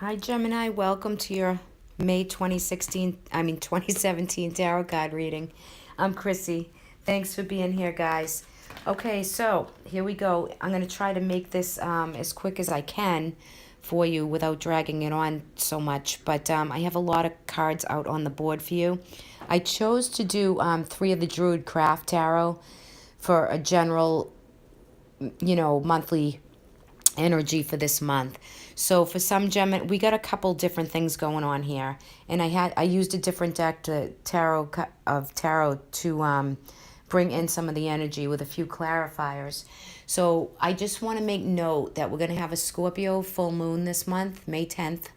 Hi, Gemini. Welcome to your May 2017 tarot card reading. I'm Chrissy. Thanks for being here, guys. Okay, so here we go. I'm going to try to make this as quick as I can for you without dragging it on so much. But I have a lot of cards out on the board for you. I chose to do 3 of the Druid Craft Tarot for a general, monthly energy for this month. So for some Gemini, we got a couple different things going on here, and I used a different deck to tarot to bring in some of the energy with a few clarifiers. So I just want to make note that we're going to have a Scorpio full moon this month, May 10th.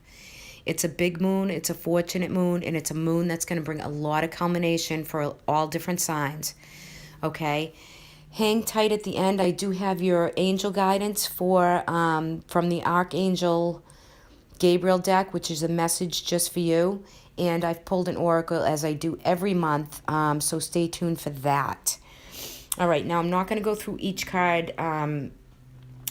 It's a big moon, it's a fortunate moon, and it's a moon that's going to bring a lot of culmination for all different signs. Okay? Hang tight at the end. I do have your angel guidance for from the Archangel Gabriel deck, which is a message just for you. And I've pulled an oracle as I do every month, so stay tuned for that. All right, now I'm not going to go through each card. I'm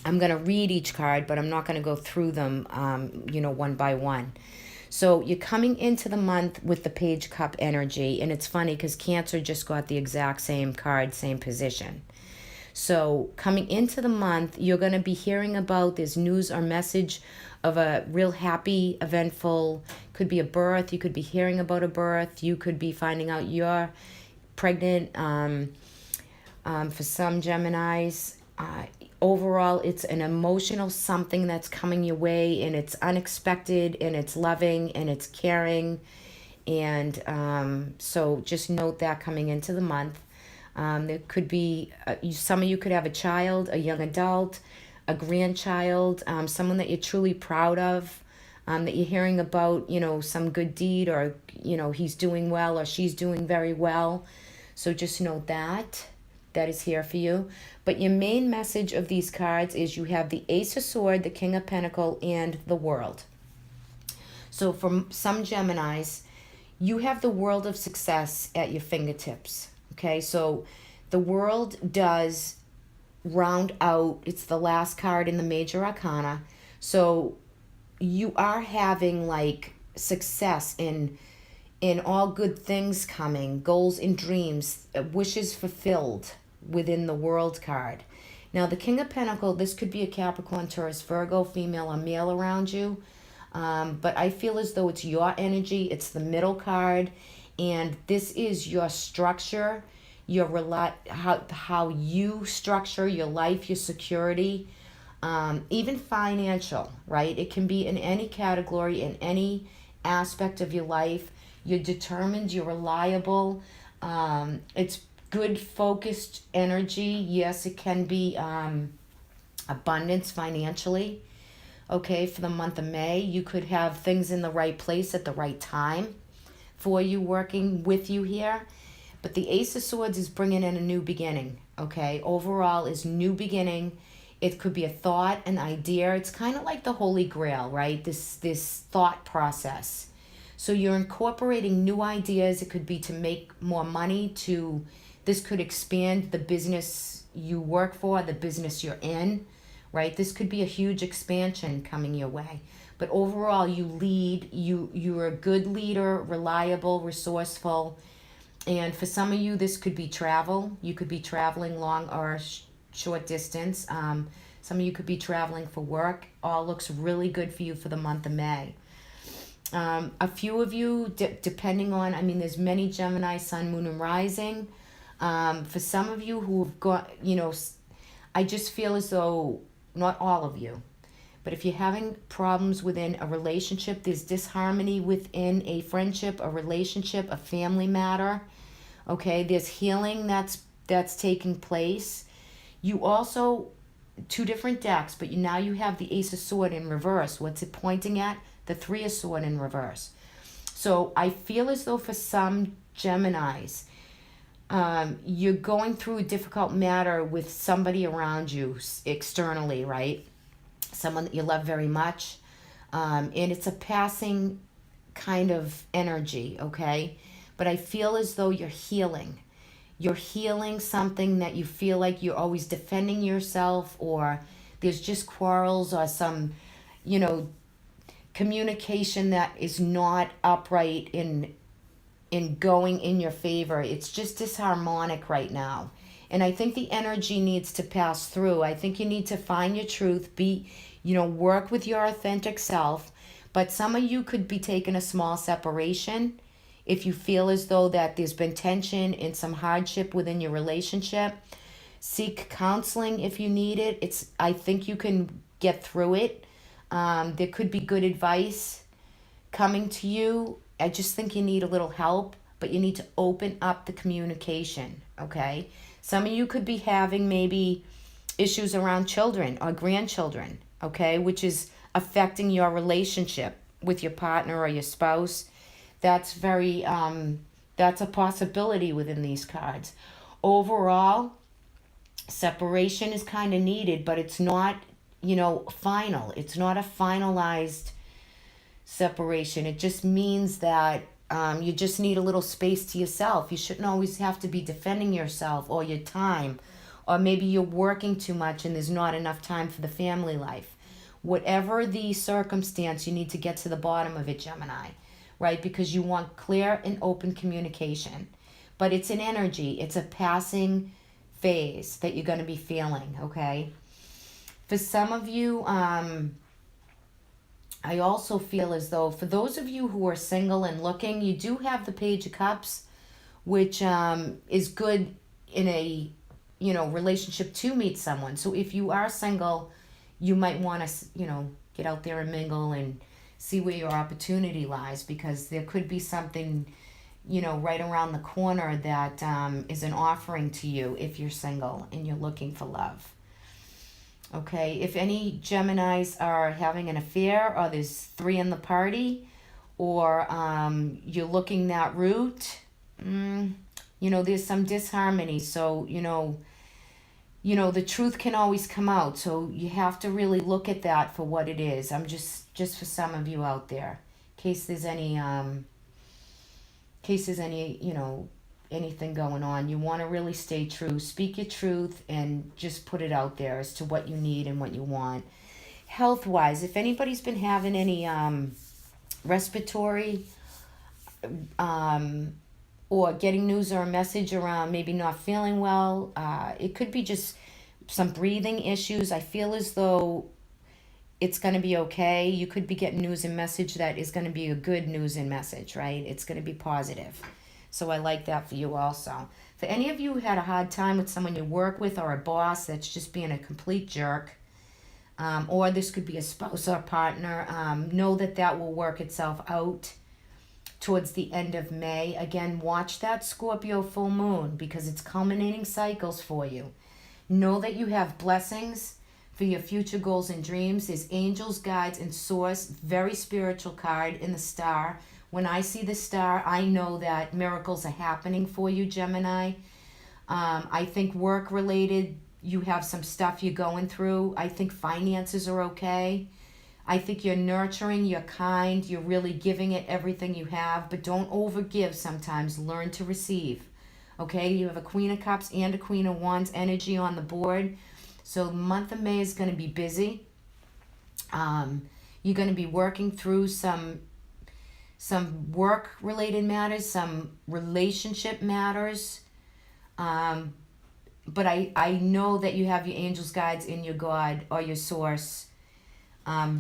going to read each card, but I'm not going to go through them, one by one. So you're coming into the month with the Page Cup energy, and it's funny because Cancer just got the exact same card, same position. So coming into the month, you're going to be hearing about this news or message of a real happy, eventful, could be a birth. You could be hearing about a birth. You could be finding out you're pregnant. For some Geminis, overall, it's an emotional something that's coming your way, and it's unexpected, and it's loving, and it's caring. And so just note that coming into the month. There could be, some of you could have a child, a young adult, a grandchild, someone that you're truly proud of, that you're hearing about, some good deed, or, he's doing well or she's doing very well. So just note that. That is here for you. But your main message of these cards is you have the Ace of Swords, the King of Pentacles, and the World. So for some Geminis, you have the World of Success at your fingertips. Okay, so the World does round out, it's the last card in the Major Arcana. So you are having like success in all good things coming, goals and dreams, wishes fulfilled within the World card. Now the King of Pentacles, this could be a Capricorn, Taurus, Virgo, female or male around you. But I feel as though it's your energy, it's the middle card. And this is your structure, your how you structure your life, your security, even financial, right? It can be in any category, in any aspect of your life. You're determined, you're reliable. It's good, focused energy. Yes, it can be abundance financially. Okay, for the month of May, you could have things in the right place at the right time for you, working with you here. But the Ace of Swords is bringing in a new beginning, okay? Overall is new beginning. It could be a thought, an idea. It's kind of like the Holy Grail, right? This thought process. So you're incorporating new ideas. It could be to make more money, this could expand the business you work for, the business you're in, right? This could be a huge expansion coming your way. But overall, you lead, you're a good leader, reliable, resourceful. And for some of you, this could be travel. You could be traveling long or short distance. Some of you could be traveling for work. All looks really good for you for the month of May. A few of you, depending on, there's many Gemini, Sun, Moon, and Rising. For some of you who have got, I just feel as though, not all of you, but if you're having problems within a relationship, there's disharmony within a friendship, a relationship, a family matter, okay? There's healing that's taking place. You also, 2 different decks, but now you have the Ace of Swords in reverse. What's it pointing at? The 3 of Swords in reverse. So I feel as though for some Geminis, you're going through a difficult matter with somebody around you externally, right? Someone that you love very much. And it's a passing kind of energy, okay? But I feel as though you're healing. You're healing something that you feel like you're always defending yourself, or there's just quarrels or some, communication that is not upright in going in your favor. It's just disharmonic right now. And I think the energy needs to pass through. I think you need to find your truth, work with your authentic self. But some of you could be taking a small separation if you feel as though that there's been tension and some hardship within your relationship. Seek counseling if you need it. I think you can get through it. There could be good advice coming to you. I just think you need a little help, but you need to open up the communication, okay? Some of you could be having maybe issues around children or grandchildren, okay, which is affecting your relationship with your partner or your spouse. That's that's a possibility within these cards. Overall, separation is kind of needed, but it's not, final. It's not a finalized separation. It just means that you just need a little space to yourself. You shouldn't always have to be defending yourself or your time, or maybe you're working too much and there's not enough time for the family life. Whatever the circumstance, you need to get to the bottom of it, Gemini, right? Because you want clear and open communication. But it's an energy. It's a passing phase that you're going to be feeling, okay? For some of you, I also feel as though for those of you who are single and looking, you do have the Page of Cups, which is good in a, relationship to meet someone. So if you are single, you might want to, get out there and mingle and see where your opportunity lies, because there could be something, right around the corner that is an offering to you if you're single and you're looking for love. Okay, if any Geminis are having an affair, or there's 3 in the party, or you're looking that route, there's some disharmony. So, the truth can always come out. So you have to really look at that for what it is. I'm just for some of you out there, in case there's any, anything going on. You want to really stay true. Speak your truth and just put it out there as to what you need and what you want. Health-wise, if anybody's been having any respiratory or getting news or a message around maybe not feeling well, it could be just some breathing issues. I feel as though it's going to be okay. You could be getting news and message that is going to be a good news and message, right? It's going to be positive. So I like that for you also. For any of you who had a hard time with someone you work with, or a boss that's just being a complete jerk, or this could be a spouse or partner, know that will work itself out towards the end of May. Again, watch that Scorpio full moon, because it's culminating cycles for you. Know that you have blessings for your future goals and dreams. There's angels, guides, and source. Very spiritual card in the star. When I see the star, I know that miracles are happening for you, Gemini. I think work-related, you have some stuff you're going through. I think finances are okay. I think you're nurturing, you're kind, you're really giving it everything you have, but don't overgive sometimes. Learn to receive. Okay, you have a Queen of Cups and a Queen of Wands energy on the board. So the month of May is going to be busy. You're going to be working through some work-related matters, some relationship matters. But I know that you have your angels, guides, and your God or your source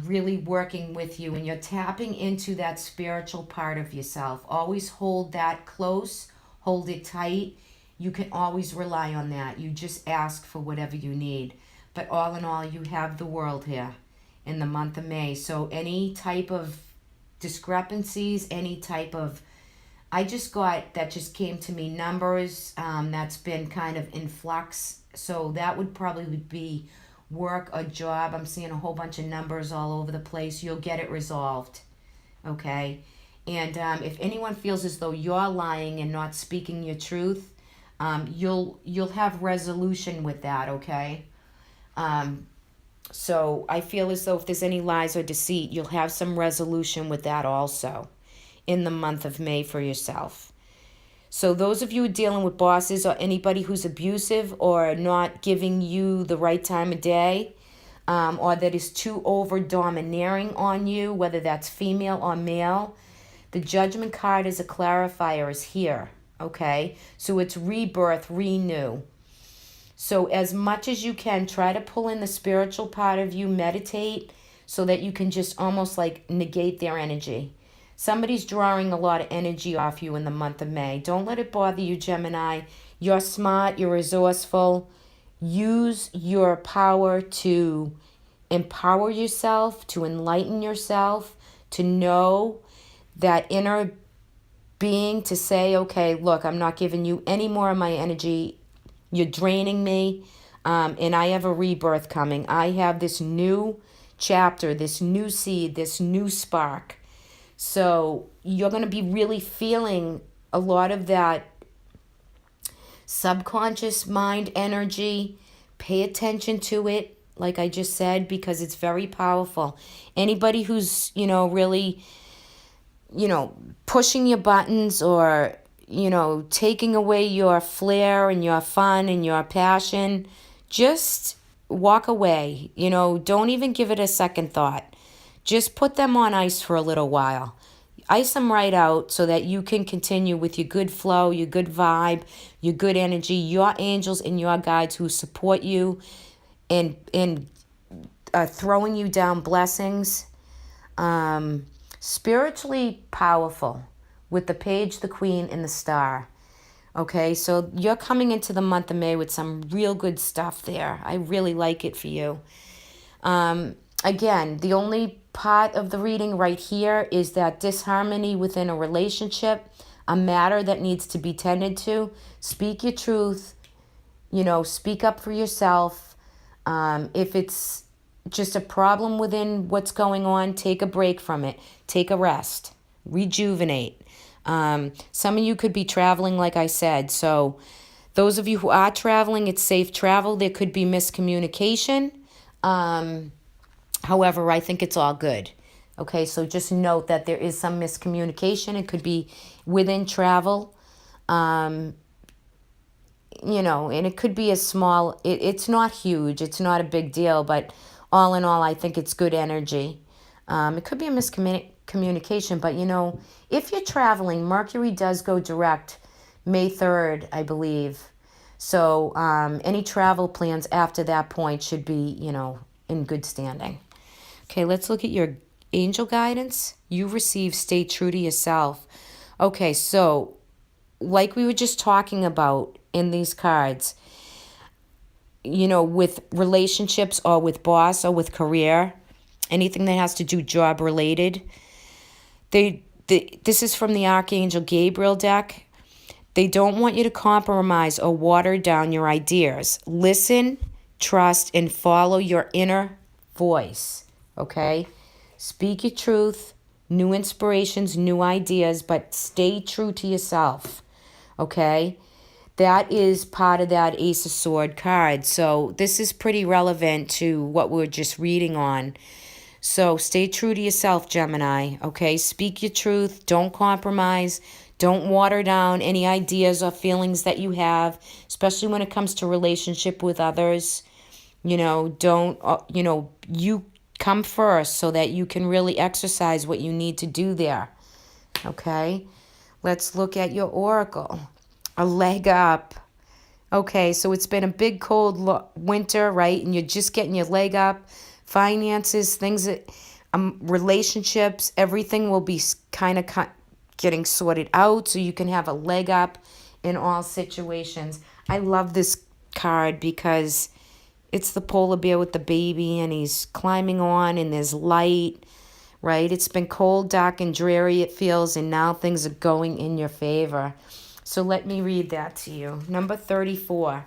really working with you, and you're tapping into that spiritual part of yourself. Always hold that close, hold it tight. You can always rely on that. You just ask for whatever you need. But all in all, you have the world here in the month of May. So any type of discrepancies, any type of, that just came to me, numbers, that's been kind of in flux. So that would probably be work or job. I'm seeing a whole bunch of numbers all over the place. You'll get it resolved, okay? And if anyone feels as though you're lying and not speaking your truth, you'll have resolution with that, okay? So I feel as though if there's any lies or deceit, you'll have some resolution with that also in the month of May for yourself. So those of you dealing with bosses or anybody who's abusive or not giving you the right time of day, or that is too over domineering on you, whether that's female or male. The Judgment card as a clarifier is here, okay? So it's rebirth, renew. So as much as you can, try to pull in the spiritual part of you, meditate, so that you can just almost like negate their energy. Somebody's drawing a lot of energy off you in the month of May. Don't let it bother you, Gemini. You're smart, you're resourceful. Use your power to empower yourself, to enlighten yourself, to know that inner being, to say, okay, look, I'm not giving you any more of my energy. You're draining me, and I have a rebirth coming. I have this new chapter, this new seed, this new spark. So you're going to be really feeling a lot of that subconscious mind energy. Pay attention to it, like I just said, because it's very powerful. Anybody who's, really, pushing your buttons or, taking away your flair and your fun and your passion, just walk away. Don't even give it a second thought. Just put them on ice for a little while. Ice them right out so that you can continue with your good flow, your good vibe, your good energy, your angels and your guides who support you and throwing you down blessings. Spiritually powerful with the Page, the Queen, and the Star. Okay, so you're coming into the month of May with some real good stuff there. I really like it for you. Again, the only part of the reading right here is that disharmony within a relationship, a matter that needs to be tended to. Speak your truth, speak up for yourself. If it's just a problem within what's going on, take a break from it. Take a rest. Rejuvenate. Some of you could be traveling, like I said. So those of you who are traveling, it's safe travel. There could be miscommunication. However, I think it's all good. Okay, so just note that there is some miscommunication. It could be within travel. And it could be a small, it's not huge. It's not a big deal, but all in all, I think it's good energy. It could be a miscommunication, but if you're traveling, Mercury does go direct May 3rd, I believe. So any travel plans after that point should be, in good standing. Okay, let's look at your angel guidance. You receive stay true to yourself. Okay, so like we were just talking about in these cards, with relationships or with boss or with career, anything that has to do job related, this is from the Archangel Gabriel deck. They don't want you to compromise or water down your ideas. Listen, trust, and follow your inner voice. Okay? Speak your truth, new inspirations, new ideas, but stay true to yourself. Okay? That is part of that Ace of Sword card. So this is pretty relevant to what we're just reading on. So stay true to yourself, Gemini. Okay? Speak your truth. Don't compromise. Don't water down any ideas or feelings that you have, especially when it comes to relationship with others. Don't, you come first so that you can really exercise what you need to do there. Okay? Let's look at your oracle. A leg up. Okay, so it's been a big cold winter, right? And you're just getting your leg up. Finances, things that, relationships, everything will be kind of getting sorted out so you can have a leg up in all situations. I love this card because it's the polar bear with the baby and he's climbing on and there's light, right? It's been cold, dark, and dreary, it feels, and now things are going in your favor. So let me read that to you. Number 34.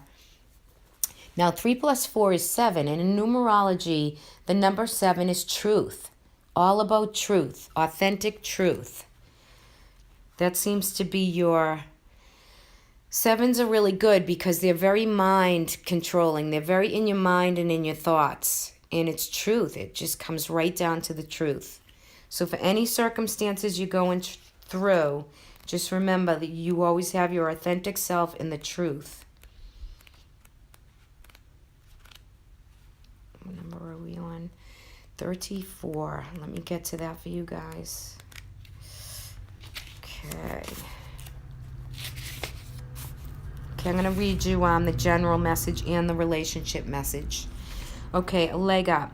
Now, 3 plus 4 is 7. And in numerology, the number 7 is truth. All about truth, authentic truth. That seems to be your... 7s are really good because they're very mind controlling. They're very in your mind and in your thoughts. And it's truth. It just comes right down to the truth. So for any circumstances you're going through, just remember that you always have your authentic self and the truth. What number are we on? 34. Let me get to that for you guys. Okay. Okay, I'm going to read you the general message and the relationship message. Okay, a leg up.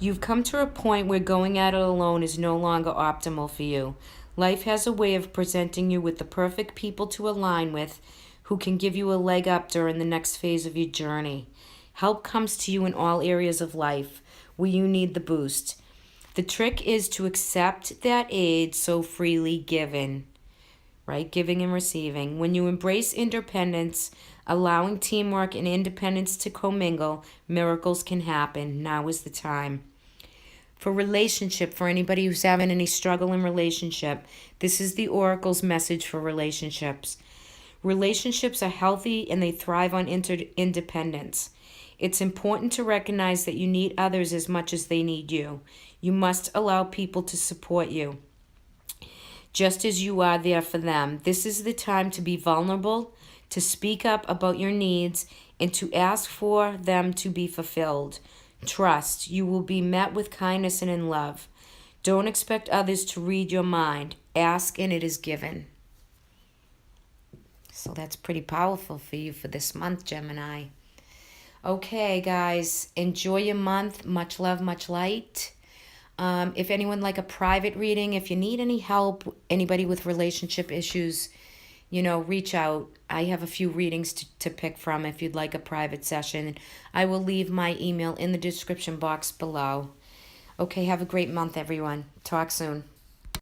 You've come to a point where going at it alone is no longer optimal for you. Life has a way of presenting you with the perfect people to align with who can give you a leg up during the next phase of your journey. Help comes to you in all areas of life where you need the boost. The trick is to accept that aid so freely given, right? Giving and receiving. When you embrace independence, allowing teamwork and independence to commingle, miracles can happen. Now is the time. For relationship, for anybody who's having any struggle in relationship, this is the Oracle's message for relationships. Relationships are healthy and they thrive on interdependence. It's important to recognize that you need others as much as they need you. You must allow people to support you, just as you are there for them. This is the time to be vulnerable, to speak up about your needs, and to ask for them to be fulfilled. Trust. You will be met with kindness and in love. Don't expect others to read your mind. Ask and it is given. So that's pretty powerful for you for this month, Gemini. Okay, guys, enjoy your month. Much love, much light. If anyone like a private reading, if you need any help, anybody with relationship issues, reach out. I have a few readings to pick from if you'd like a private session. I will leave my email in the description box below. Okay, have a great month, everyone. Talk soon.